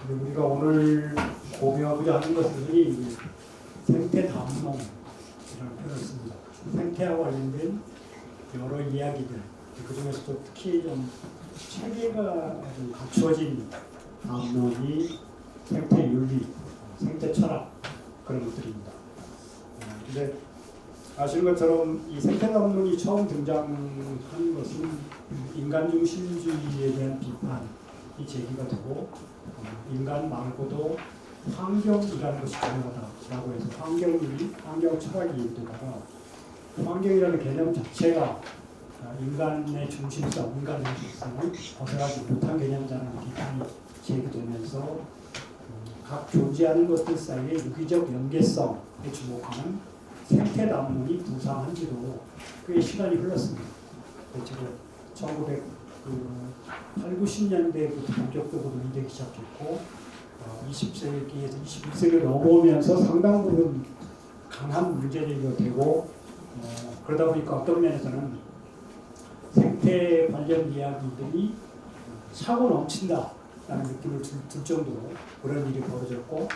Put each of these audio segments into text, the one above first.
우리가 오늘 고민하고자 하는 것들이 생태 담론이라는 표현을 씁니다. 생태와 관련된 여러 이야기들, 그 중에서도 특히 좀 체계가 좀 갖추어진 담론이 생태 윤리, 생태 철학 그런 것들입니다. 근데 아시는 것처럼 이 생태 담론이 처음 등장한 것은 인간 중심주의에 대한 비판이 제기가 되고 인간 말고도 환경이라는 것이 중요하다라고 해서 환경윤리, 환경 철학이 되다가 환경이라는 개념 자체가 인간의 중심성, 인간의 중심성을 벗어나지 못한 개념이라는 비판이 제기되면서 각 교제하는 것들 사이의 유기적 연계성에 주목하는 생태 담론이 부상한 지도 꽤 시간이 흘렀습니다. 지금 1980, 90년대부터 본격적으로 논의되기 시작했고 20세기에서 21세기를 넘어오면서 상당 부분 강한 문제제기가 되고 그러다 보니까 어떤 면에서는 생태 관련 이야기들이 차고 넘친다라는 느낌을 줄 정도로 그런 일이 벌어졌고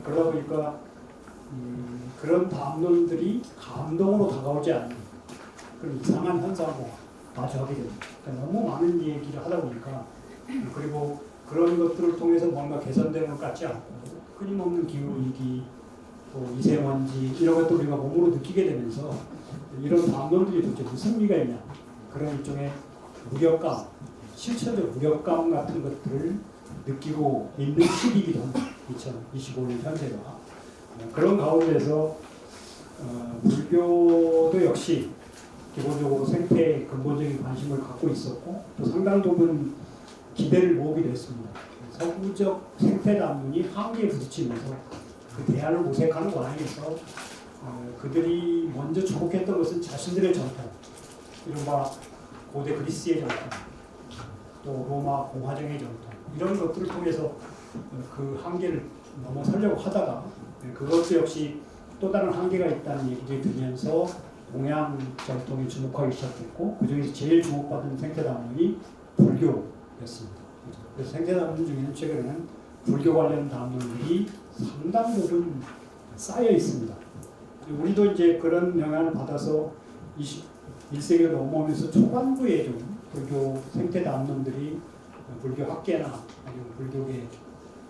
그러다 보니까 그런 담론들이 감동으로 다가오지 않는 그런 이상한 현상으로 마주하게 됩니다. 그러니까 너무 많은 얘기를 하다 보니까 그리고 그런 것들을 통해서 뭔가 개선되는 것 같지 않고 끊임없는 기후위기, 또 미세먼지 이런 것도 우리가 몸으로 느끼게 되면서 이런 담론들이 도대체 무슨 의미가 있냐 그런 일종의 무력감, 실체적 무력감 같은 것들을 느끼고 있는 시기이기도 합니다. 2025년 현재가 그런 가운데서 불교도 역시 기본적으로 생태에 근본적인 관심을 갖고 있었고 또 상당 부분 기대를 모으기도 했습니다. 서구적 생태 담론이 한계에 부딪히면서 그 대안을 모색하는 과정에서 그들이 먼저 주목했던 것은 자신들의 전통, 이른바 고대 그리스의 전통, 또 로마 공화정의 전통 이런 것들을 통해서 그 한계를 넘어서려고 하다가 그것도 역시 또 다른 한계가 있다는 얘기들이 들면서 동양 전통에 주목하기 시작했고 그 중에서 제일 주목받은 생태 담론이 불교였습니다. 그래서 생태 담론 중에는 최근에는 불교 관련 담론들이 상당 부분 쌓여 있습니다. 우리도 이제 그런 영향을 받아서 21세기가 넘어오면서 초반부에 좀 불교 생태 담론들이 불교 학계나 아니면 불교계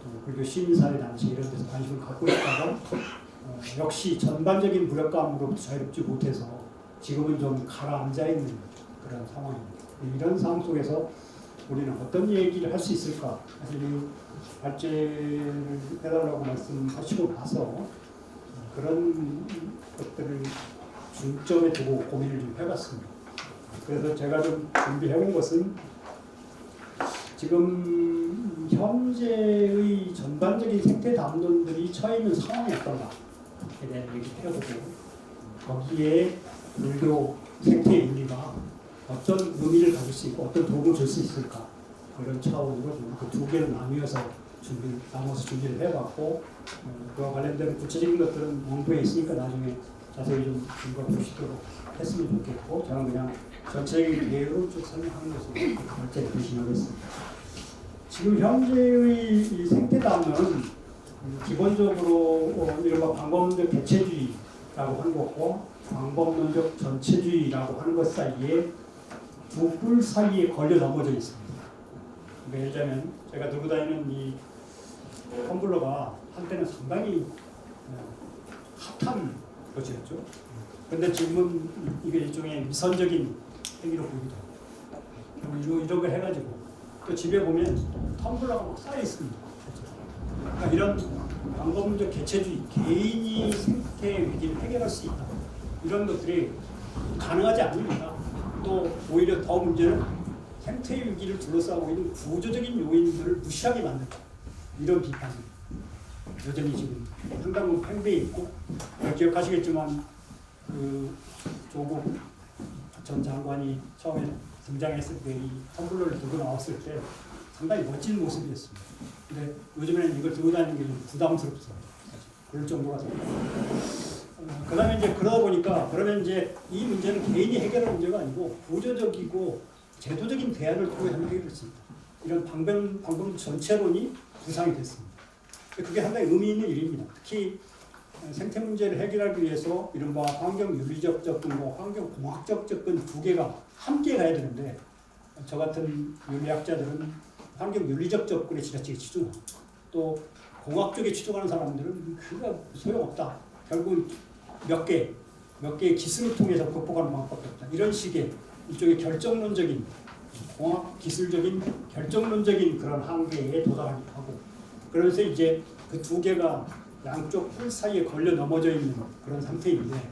또 불교 시민사회 단체 이런 데서 관심을 갖고 있다가 역시 전반적인 무력감으로부터 자유롭지 못해서 지금은 좀 가라앉아 있는 그런 상황입니다. 이런 상황 속에서 우리는 어떤 얘기를 할 수 있을까? 사실 이 발제를 해달라고 말씀하시고 나서 그런 것들을 중점에 두고 고민을 좀 해봤습니다. 그래서 제가 좀 준비해본 것은 지금 현재의 전반적인 생태 담론들이 처해 있는 상황이 어떤가에 대한 얘기를 해보고 거기에 불교 생태 윤리가 어떤 의미를 가질 수 있고 어떤 도움을 줄 수 있을까 그런 차원으로 그 두 개를 나눠서 준비를 해봤고 그와 관련된 구체적인 것들은 원고에 있으니까 나중에 자세히 좀 읽어보시도록 했으면 좋겠고 저는 그냥 전체적인 내용을 쭉 설명하는 것으로 발제를 대신하겠습니다. 지금 현재의 이 생태 담론은 기본적으로 이른바 방법론적 개체주의라고 하는 것과 방법론적 전체주의라고 하는 것 사이에 두 뿔 사이에 걸려 넘어져 있습니다. 그러니까 예를 들자면 제가 들고 다니는 이 텀블러가 한때는 상당히 핫한 것이었죠. 그런데 지금은 이게 일종의 미선적인 행위로 보이기도 하고 이런 걸 해가지고 또 집에 보면 텀블러가 막 쌓여 있습니다. 그러니까 이런 방법론적 개체주의, 개인이 생태 위기를 해결할 수 있다. 이런 것들이 가능하지 않습니다. 또 오히려 더 문제는 생태 위기를 둘러싸고 있는 구조적인 요인들을 무시하게 만든다. 이런 비판이 여전히 지금 상당 부분 팽배해 있고 기억하시겠지만 그 조국 전 장관이 처음에 등장했을 때 이 텀블러를 들고 나왔을 때 상당히 멋진 모습이었습니다. 근데 요즘에는 이걸 들고 다니는 게 좀 부담스럽습니다. 그럴 정도가 됩니다. 그 다음에 이제 그러다 보니까 그러면 이제 이 문제는 개인이 해결할 문제가 아니고 구조적이고 제도적인 대안을 통해서 해결할 수 있다. 이런 방법 전체론이 구상이 됐습니다. 그게 상당히 의미 있는 일입니다. 특히 생태 문제를 해결하기 위해서 이른바 환경 윤리적 접근과 환경 공학적 접근 두 개가 함께 가야 되는데 저 같은 윤리학자들은 환경 윤리적 접근에 지나치게 치중하고 또 공학 쪽에 치중하는 사람들은 그거 소용없다. 결국 몇 개의 기술을 통해서 극복하는 방법밖에 없다. 이런 식의 일종의 결정론적인 공학 기술적인 결정론적인 그런 한계에 도달하기도 하고 그래서 이제 그 두 개가 양쪽 뿔 사이에 걸려 넘어져 있는 그런 상태인데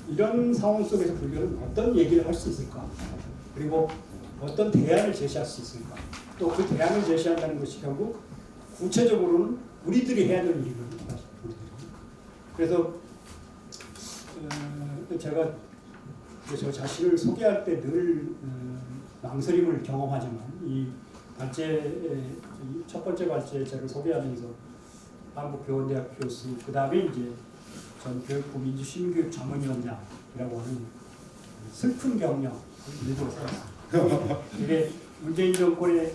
이런 상황 속에서 불교는 어떤 얘기를 할 수 있을까? 그리고 어떤 대안을 제시할 수 있을까? 또 그 대안을 제시한다는 것이 결국 구체적으로는 우리들이 해야 될 일이거든요. 그래서 제가 저 자신을 소개할 때 늘 망설임을 경험하지만 이 발제 첫 번째 발제자를 소개하면서 한국교원대학 교수 그 다음에 이제 전 교육부 민주시민교육 자문위원장이라고 하는 슬픈 경력을 밀고 살았어요. 이게 문재인 정권에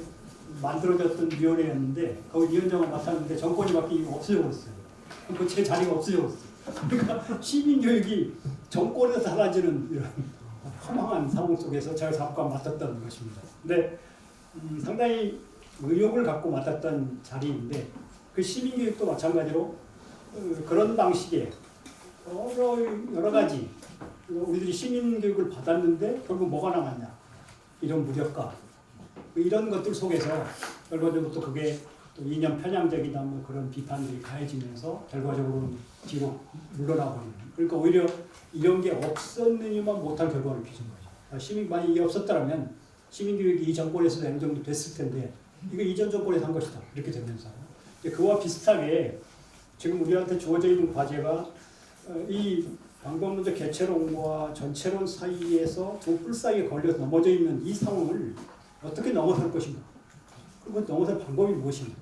만들어졌던 위원회였는데 거기 위원장을 맡았는데 정권이 바뀌고 없어져버렸어요. 그 제 자리가 없어져버렸어요. 그러니까 시민교육이 정권에서 사라지는 이런 허망한 상황 속에서 제가 잠깐 맡았던 것입니다. 근데 상당히 의욕을 갖고 맡았던 자리인데 그 시민교육도 마찬가지로 그런 방식의 여러 가지 우리들이 시민교육을 받았는데 결국 뭐가 남았냐 이런 무력감 이런 것들 속에서 결과적으로 또 그게 또 이념 편향적이다 뭐 그런 비판들이 가해지면서 결과적으로 뒤로 물러나버리는 그러니까 오히려 이런 게 없었느니만 못한 결과를 빚은 거죠. 만약 이게 없었다면 시민교육이 이 정권에서도 어느 정도 됐을 텐데 이거 이전 정권에서 한 것이다 이렇게 되면서 그와 비슷하게 지금 우리한테 주어져 있는 과제가 이 방법론적 개체론과 전체론 사이에서 두 뿔 사이에 걸려서 넘어져 있는 이 상황을 어떻게 넘어설 것인가 그리고 넘어설 방법이 무엇인가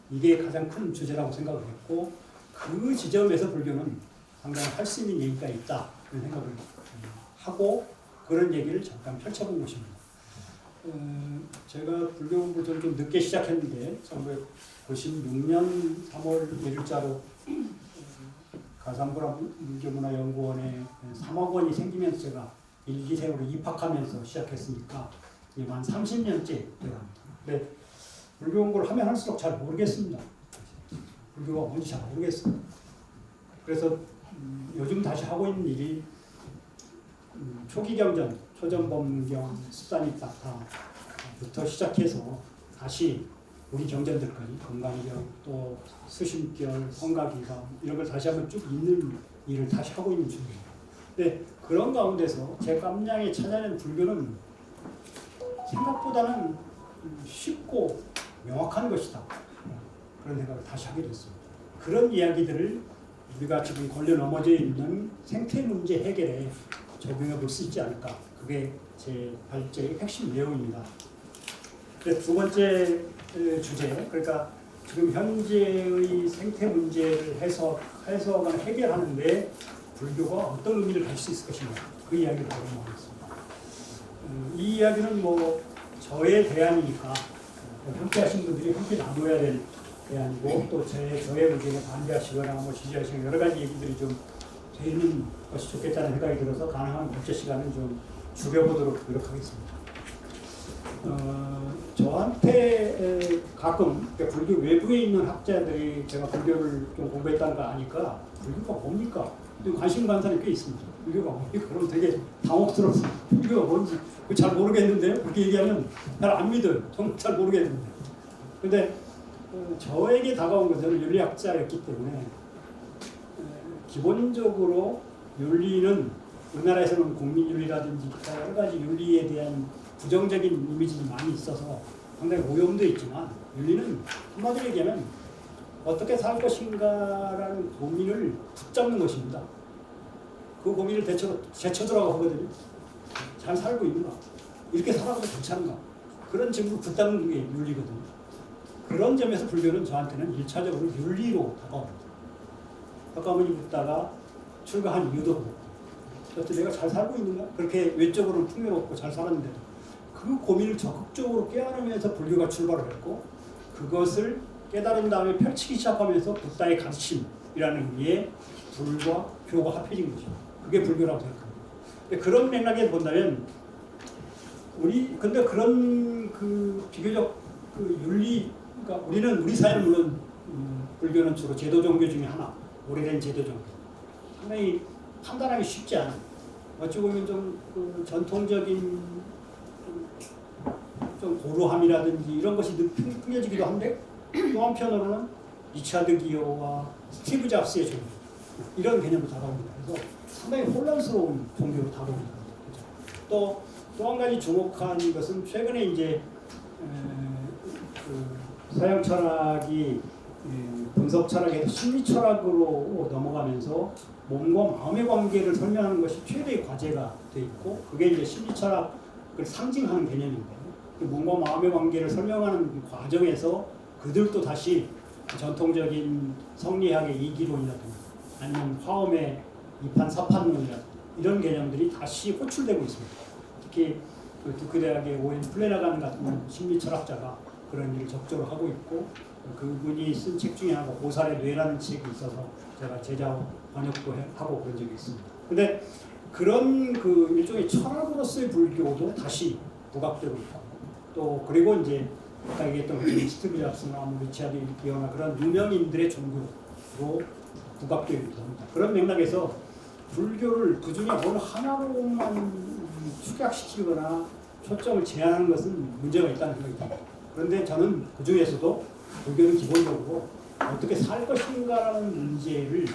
이게 가장 큰 주제라고 생각을 했고 그 지점에서 불교는 상당히 할 수 있는 얘기가 있다 그런 생각을 하고 그런 얘기를 잠깐 펼쳐본 것입니다. 제가 불교 공부를 좀 늦게 시작했는데 1996년 3월 1일자로 가산부라 불교문화연구원에 3억 원이 생기면서 제가 일기생으로 입학하면서 시작했으니까 이게 한 30년째 돼갑니다. 근데 불교 공부를 하면 할수록 잘 모르겠습니다. 불교가 뭔지 잘 모르겠어요. 그래서 요즘 다시 하고 있는 일이 초기경전, 초전범경, 습산입사타부터 시작해서 다시 우리 경전들까지 건강경, 또 수심결, 성가기가 이런 걸 다시 한번 쭉 읽는 일을 다시 하고 있는 중입니다. 근데 그런 가운데서 제 깜냥에 찾아낸 불교는 생각보다는 쉽고 명확한 것이다. 그런 생각을 다시 하게 됐습니다. 그런 이야기들을 우리가 지금 걸려 넘어져 있는 생태 문제 해결에 적용해 볼 수 있지 않을까. 그게 제 발제의 핵심 내용입니다. 두 번째 주제, 그러니까 지금 현재의 생태 문제를 해석하거나 해결하는데 불교가 어떤 의미를 가질 수 있을 것인가. 그 이야기를 하겠습니다. 이 이야기는 뭐 저의 대안이니까 함께 하신 분들이 함께 나눠야 될 대안이고 또 저의 의견에 반대하시거나 뭐 지지하시거나 여러 가지 얘기들이 좀 되는 것이 좋겠다는 생각이 들어서 가능한 국제 시간을 좀 줄여보도록 노력하겠습니다. 저한테 가끔 불교 외부에 있는 학자들이 제가 불교를 좀 공부했다는 거 아니까 불교가 뭡니까? 관심 가는 사람이 꽤 있습니다. 불교가 뭡니까? 그럼 되게 당혹스럽습니다. 불교가 뭔지 잘 모르겠는데요? 그렇게 얘기하면 잘 안 믿어요. 정말 잘 모르겠는데. 근데 저에게 다가온 것은 저는 윤리학자였기 때문에 기본적으로 윤리는 우리나라에서는 국민윤리라든지 여러 가지 윤리에 대한 부정적인 이미지가 많이 있어서 상당히 오염도 있지만 윤리는 한마디로 얘기하면 어떻게 살 것인가라는 고민을 붙잡는 것입니다. 그 고민을 제쳐두라고 하거든요. 잘 살고 있는가? 이렇게 살아도 괜찮은가? 그런 질문을 붙잡는 게 윤리거든요. 그런 점에서 불교는 저한테는 1차적으로 윤리로 다가옵니다. 가까이 묻다가 출가한 이유도 그렇고 내가 잘 살고 있는가? 그렇게 외적으로는 풍요롭고 잘 살았는데도 그 고민을 적극적으로 깨안으면서 불교가 출발을 했고 그것을 깨달은 다음에 펼치기 시작하면서 붓다의 가르침이라는 의미의 불과 교가 합해진 거죠. 그게 불교라고 생각합니다. 근데 그런 맥락에 본다면 근데 그런 그 비교적 그 윤리, 그러니까 우리 사회는 물론 불교는 주로 제도 종교 중에 하나, 오래된 제도 종교. 상당히 판단하기 쉽지 않은, 어찌 보면 그 전통적인 좀 고루함이라든지 이런 것이 느껴지기도 한데, 또 한편으로는 리차드 기어와 스티브 잡스의 종교, 이런 개념으로 다가옵니다. 그래서 상당히 혼란스러운 종교로 다가옵니다. 또 한 가지 주목한 것은 최근에 이제 그 서양 철학이 분석 철학에서 심리 철학으로 넘어가면서 몸과 마음의 관계를 설명하는 것이 최대의 과제가 돼 있고, 그게 이제 심리 철학을 상징하는 개념인데, 몸과 마음의 관계를 설명하는 과정에서 그들도 다시 전통적인 성리학의 이기론이라든가 아니면 화엄의 이판사판론이라든가 이런 개념들이 다시 호출되고 있습니다. 특히 그 두크 대학의 오웬 플래너간 같은 심리 철학자가 그런 일을 적극적으로 하고 있고, 그분이 쓴 책 중에 하나가 보살의 뇌라는 책이 있어서 제가 제자 번역도 하고 그런 적이 있습니다. 근데 그런 그 일종의 철학으로서의 불교도 다시 부각되고 있다. 또 그리고 이제 아까 얘기했던 스티브 잡스나 리차드 기어나 그런 유명인들의 종교로 부각되고 있습니다. 그런 맥락에서 불교를 그 중에 어느 하나로만 축약시키거나 초점을 제한하는 것은 문제가 있다는 생각이 듭니다. 그런데 저는 그 중에서도 불교는 기본적으로 어떻게 살 것인가라는 문제를,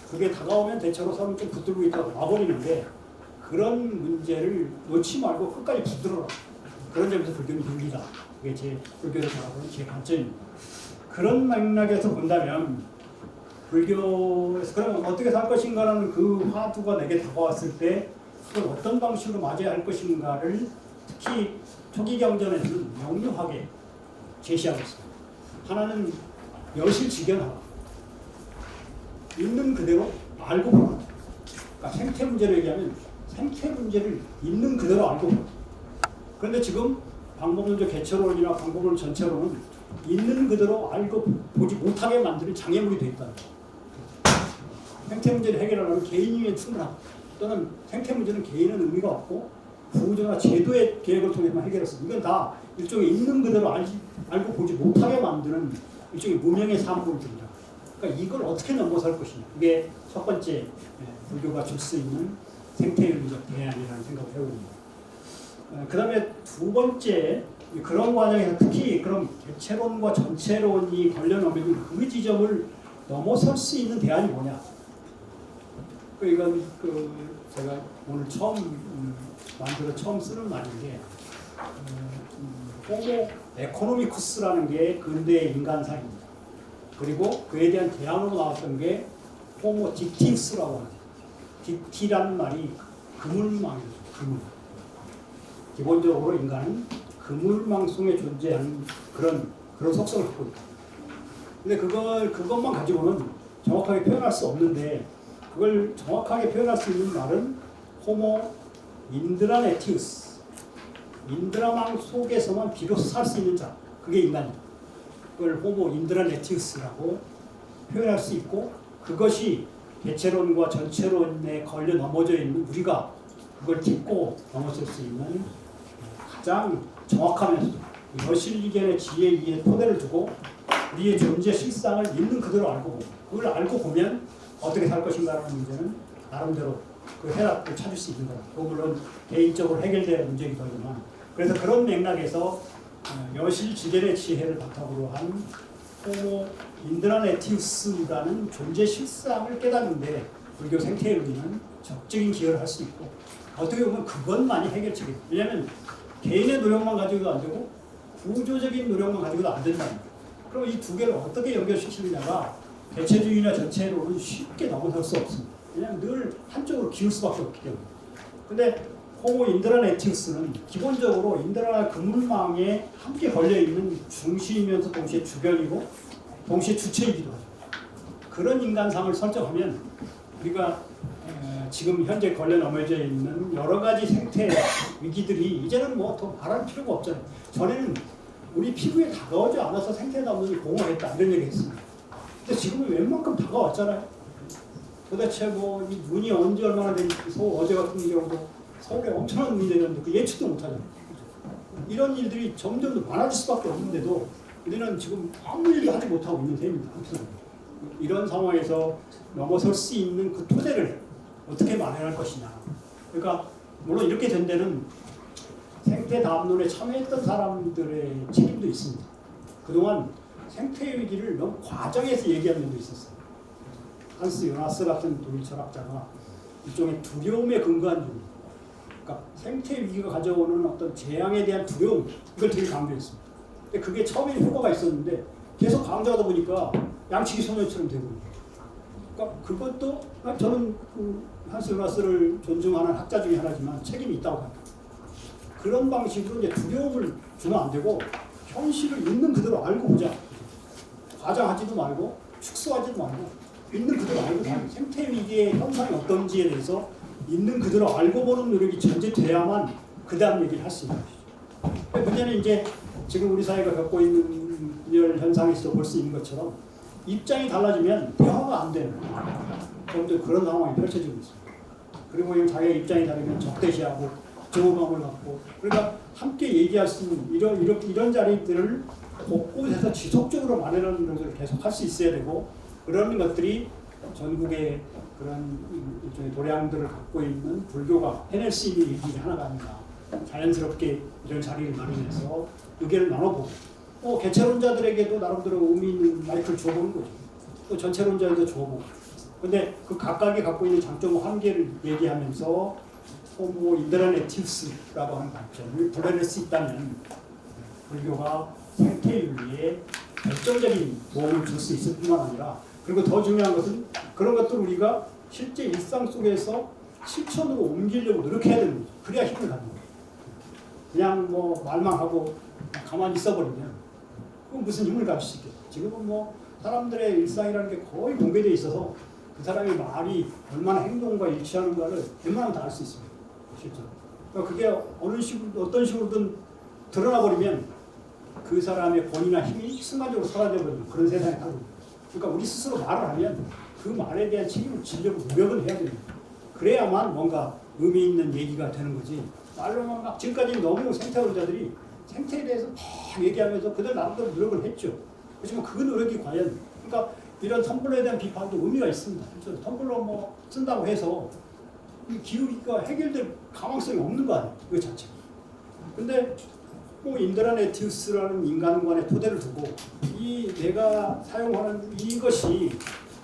그게 다가오면 대체로 서로 좀 붙들고 있다고 놔버리는데, 그런 문제를 놓지 말고 끝까지 붙들어라. 그런 점에서 불교는 윤리다. 그게 제 불교를 바라보는 제 관점입니다. 그런 맥락에서 본다면 불교에서 그러면 어떻게 살 것인가라는 그 화두가 내게 다가왔을 때 그걸 어떤 방식으로 맞아야 할 것인가를 특히 초기 경전에서는 명료하게 제시하고 있습니다. 하나는 여실직연하다. 있는 그대로 알고 보라. 그러니까 생태 문제로 얘기하면 생태 문제를 있는 그대로 알고 보라. 그런데 지금 방법론적 개체론이나 방법론 전체로는 있는 그대로 알고 보지 못하게 만드는 장애물이 되어 있다는 거예요. 생태 문제를 해결하려면 개인이면 충분하고, 또는 생태 문제는 개인은 의미가 없고 구조나 제도의 계획을 통해서만 해결했습니다. 이건 다 일종의 있는 그대로 알고 보지 못하게 만드는 일종의 무명의 산물들이다. 그러니까 이걸 어떻게 넘어설 것이냐. 이게 첫 번째 불교가 줄 수 있는 생태윤리적 대안이라는 생각을 해봅니다. 그 다음에 두 번째, 그런 과정에서 특히 그런 개체론과 전체론이 관련하면 그 지점을 넘어설 수 있는 대안이 뭐냐. 이건 제가 오늘 처음 쓰는 말인데, 호모 에코노미쿠스라는 게 근대의 인간사입니다. 그리고 그에 대한 대안으로 나왔던 게 호모 딕티우스라고 하죠. 딕티라는 말이 그물망이죠. 그물. 기본적으로 인간은 그물망 속에 존재하는 그런 속성을 갖고 있다. 근데 그것만 가지고는 정확하게 표현할 수 없는데, 그걸 정확하게 표현할 수 있는 말은 호모 인드라네티우스, 인드라망 속에서만 비로소 살 수 있는 자, 그게 인간이다. 그걸 호모 인드라네티우스라고 표현할 수 있고, 그것이 개체론과 전체론에 걸려 넘어져 있는 우리가 그걸 딛고 넘어설 수 있는 가장 정확하면서도 여실리견의 지혜 위에 토대를 두고 우리의 존재 실상을 있는 그대로 알고 보고, 그걸 알고 보면 어떻게 살 것인가라는 문제는 나름대로 그 해답을 찾을 수 있는 거다. 물론 개인적으로 해결될 문제이기도 하지만, 그래서 그런 맥락에서 여실지견의 지혜를 바탕으로 한 호모 인드라네티우스라는 존재 실상을 깨닫는데 불교 생태윤리는 적극적인 기여를 할 수 있고, 어떻게 보면 그것만이 해결책이에요. 왜냐하면 개인의 노력만 가지고도 안 되고 구조적인 노력만 가지고도 안 된다는 거예요. 그럼 이 두 개를 어떻게 연결시키느냐가 개체주의나 전체로는 쉽게 넘어설 수 없습니다. 왜냐하면 늘 한쪽으로 기울 수밖에 없기 때문에. 근데 호모 인드라네티우스는 기본적으로 인드라 그물망에 함께 걸려있는 중심이면서 동시에 주변이고 동시에 주체이기도 하죠. 그런 인간상을 설정하면 우리가 지금 현재 걸려 넘어져 있는 여러 가지 생태 위기들이 이제는 뭐 더 말할 필요가 없잖아요. 전에는 우리 피부에 다가오지 않아서 생태담론이 공허했다 이런 얘기 했습니다. 근데 지금은 웬만큼 다가왔잖아요. 도대체 뭐 이 눈이 언제 얼마나 되는지 어제 같은 경우도 서울에 엄청난 눈이 내렸는데 그 예측도 못하잖아요. 이런 일들이 점점 더 많아질 수밖에 없는데도 우리는 지금 아무 일도 하지 못하고 있는 셈입니다. 이런 상황에서 넘어설 수 있는 그 토대를 어떻게 마련할 것이냐. 그러니까 물론 이렇게 된 데는 생태담론에 참여했던 사람들의 책임도 있습니다. 그동안 생태위기를 너무 과장해서 얘기한 면도 있었어요. 한스 요나스 같은 독일 철학자가 일종의 두려움에 근거한 주의, 그러니까 생태위기가 가져오는 어떤 재앙에 대한 두려움, 이걸 되게 강조했습니다. 근데 그게 처음에는 효과가 있었는데 계속 강조하다 보니까 양치기 소년처럼 되고, 그러니까 그것도 저는 한스 요나스를 존중하는 학자 중에 하나지만 책임이 있다고 합니다. 그런 방식으로 이제 두려움을 주면 안 되고 현실을 있는 그대로 알고 보자. 과장하지도 말고 축소하지도 말고 있는 그대로 알고 보자. 생태 위기의 현상이 어떤지에 대해서 있는 그대로 알고 보는 노력이 전제돼야만 그 다음 얘기를 할 수 있는 것이죠. 문제는 이제 지금 우리 사회가 겪고 있는 이런 현상에서 볼 수 있는 것처럼 입장이 달라지면 대화가 안 되는 그런 상황이 펼쳐지고 있습니다. 그리고 자기의 입장이 다르면 적대시하고 저감을 갖고, 그러니까 함께 얘기할 수 있는 이런 자리들을 곳곳에서 지속적으로 마련하는 것을 계속 할 수 있어야 되고, 그런 것들이 전국의 그런 일종의 도량들을 갖고 있는 불교가 해낼 수 있는 일 중에 하나가 아닌가. 자연스럽게 이런 자리를 마련해서 의견을 나눠보고, 개체론자들에게도 나름대로 의미 있는 마이크를 줘보는 거죠. 또 전체론자에도 줘보고. 근데 그 각각이 갖고 있는 장점과 한계를 얘기하면서 호모 인드라네티우스라고 하는 관점을 불러낼 수 있다면 불교가 생태윤리에 결정적인 도움을 줄 수 있을 뿐만 아니라, 그리고 더 중요한 것은 그런 것들 우리가 실제 일상 속에서 실천으로 옮기려고 노력해야 되는 거죠. 그래야 힘을 갖는 거예요. 그냥 뭐 말만 하고 가만히 있어버리면 그건 무슨 힘을 가질 수 있겠어요. 지금은 뭐 사람들의 일상이라는 게 거의 공개되어 있어서 그 사람의 말이 얼마나 행동과 일치하는가를 웬만하면 다 알 수 있습니다. 실제로. 그러니까 그게 어떤 식으로든 드러나 버리면 그 사람의 권위나 힘이 순간적으로 사라져버리는 그런 세상에 살고 있습니다. 그러니까 우리 스스로 말을 하면 그 말에 대한 책임을 지려고 노력은 해야 됩니다. 그래야만 뭔가 의미 있는 얘기가 되는 거지. 말로만 막 지금까지 너무 생태론자들이 생태에 대해서 막 얘기하면서 그들 나름대로 노력을 했죠. 그렇지만 그 노력이 과연, 그러니까 이런 텀블러에 대한 비판도 의미가 있습니다. 그렇죠? 텀블러 뭐 쓴다고 해서 이 기후위기가 해결될 가망성이 없는 거 아니에요. 그 자체가. 근데 인드라네티우스라는 인간관의 토대를 두고 이 내가 사용하는 이것이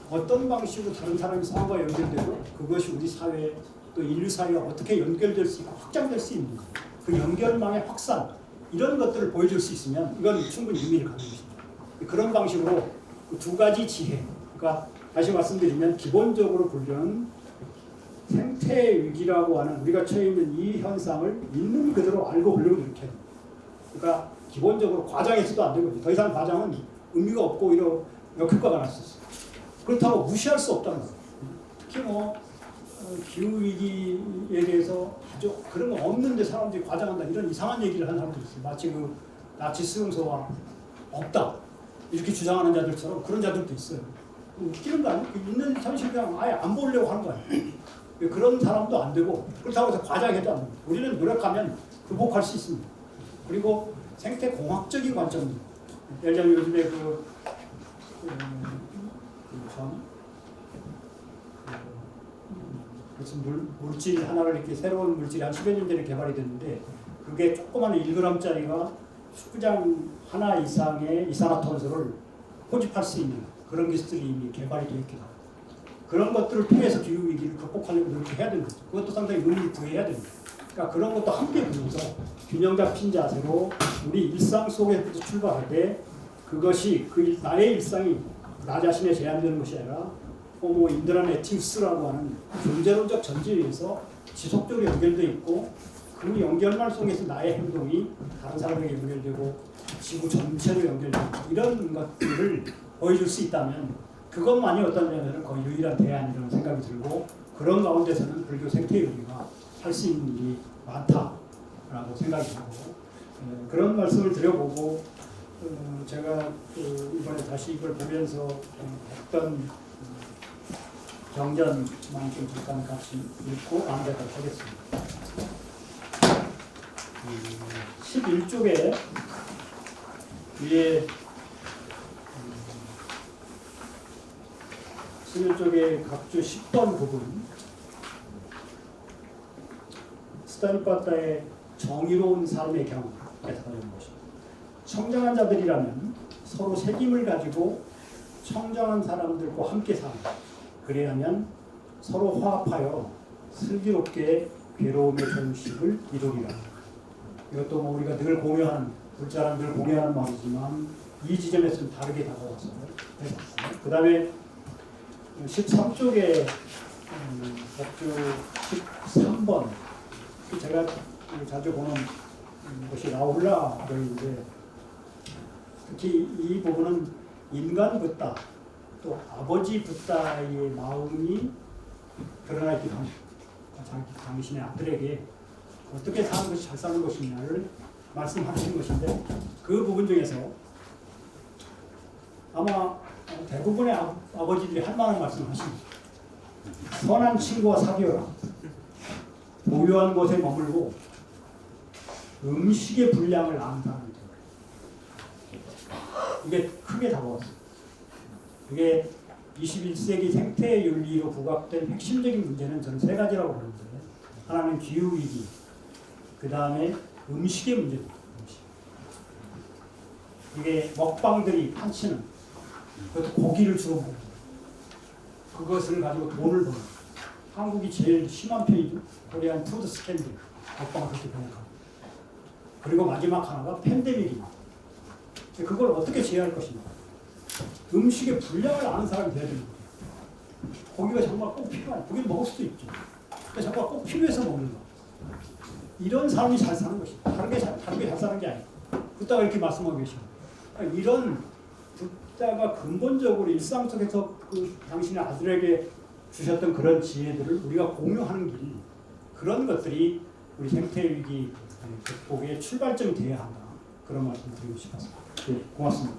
어떤 방식으로 다른 사람의 상황과 연결되고 그것이 우리 사회 또 인류 사회와 어떻게 연결될 수 있고 확장될 수 있는지, 그 연결망의 확산, 이런 것들을 보여줄 수 있으면 이건 충분히 의미를 갖는 것입니다. 그런 방식으로 두 가지 지혜, 그러니까 다시 말씀드리면 기본적으로 불교는 생태 위기라고 하는 우리가 처해 있는 이 현상을 있는 그대로 알고 보려고 이렇게 합니다. 그러니까 기본적으로 과장해서도 안 되거든요. 더 이상 과장은 의미가 없고 이런 역효과가 날 수 있어요. 그렇다고 무시할 수 없다는 거예요. 특히 뭐 기후위기에 대해서 아주 그런 거 없는데 사람들이 과장한다 이런 이상한 얘기를 하는 사람들이 있어요. 마치 그 나치 수용소가 없다 이렇게 주장하는 자들처럼 그런 자들도 있어요. 웃기는 거 아니에요? 있는 현실 그냥 아예 안 보려고 하는 거 아니에요? 그런 사람도 안 되고 그렇다고 해서 과장해도 안 됩니다. 우리는 노력하면 극복할 수 있습니다. 그리고 생태공학적인 관점도, 예를 들면 요즘에 무슨 물질 하나를 이렇게 새로운 물질이 한 10여 년 전에 개발이 됐는데 그게 조그만 1g짜리가 축구장 하나 이상의 이산화탄소를 포집할 수 있는 그런 기술이 이미 개발이 되어 있기도 하고, 그런 것들을 통해서 기후위기를 극복하려고 노력해야 되는 거죠. 그것도 상당히 의미를 부여해야 됩니다. 그러니까 그런 것도 함께 보면서 균형 잡힌 자세로 우리 일상 속에서 출발할 때 그것이 나의 일상이 나 자신에 제한되는 것이 아니라 호모 인드라네티우스라고 하는 존재론적 전제에 의해서 지속적으로 연결되어 있고 그 연결만 속에서 나의 행동이 다른 사람에게 연결되고 지구 전체로 연결되고 이런 것들을 보여줄 수 있다면 그것만이 어떤 면에서는 거의 유일한 대안이라는 생각이 들고, 그런 가운데서는 불교 생태윤리가 할 수 있는 일이 많다라고 생각이 들고, 그런 말씀을 드려보고 제가 이번에 다시 이걸 보면서 했던 경전만 좀 잠깐 같이 읽고 마무리하도록 하겠습니다. 11쪽에 위에 11쪽에 각주 10번 부분 스타니파타의 정의로운 삶의 경우에 다루는 것입니다. 청정한 자들이라면 서로 책임을 가지고 청정한 사람들과 함께 산다. 그래야면 서로 화합하여 슬기롭게 괴로움의 종식을 이루리라. 이것도 뭐 우리가 늘 공유하는, 불자랑 늘 공유하는 말이지만 이 지점에서는 다르게 다가와서 해봤습니다. 그 다음에 13쪽에 법주 13번 제가 자주 보는 것이 라울라어인데 특히 이 부분은 인간 붓다 또 아버지 붓다의 마음이 드러나 있기도 합니다. 당신의 아들에게 어떻게 사는 것이 잘 사는 것이냐를 말씀하시는 것인데 그 부분 중에서 아마 대부분의 아버지들이 할 만한 말씀을 하십니다. 선한 친구와 사귀어라. 고요한 곳에 머물고 음식의 분량을 아는 사람이다. 이게 크게 다가왔어요. 이게 21세기 생태 윤리로 부각된 핵심적인 문제는 저는 세 가지라고 보는데 하나는 기후위기, 그 다음에 음식의 문제입니다. 이게 먹방들이 판치는 그것도 고기를 주로 먹는 그것을 가지고 돈을 버는 한국이 제일 심한 편이죠. 코리안 푸드 스캔들 먹방을 그렇게 번역하고 그리고 마지막 하나가 팬데믹입니다. 그걸 어떻게 제어할 것인가. 음식의 분량을 아는 사람이 돼야 됩니다. 고기가 정말 꼭 필요한, 고기를 먹을 수도 있죠. 근데 정말 꼭 필요해서 먹는 거. 이런 사람이 잘 사는 것이다. 다르게 잘 사는 게 아니고. 붓다가 이렇게 말씀하고 계십니다. 그러니까 이런 붓다가 근본적으로 일상 속에서 그 당신의 아들에게 주셨던 그런 지혜들을 우리가 공유하는 길, 그런 것들이 우리 생태위기 극복의 출발점이 되어야 한다. 그런 말씀을 드리고 싶었습니다. 네, 고맙습니다.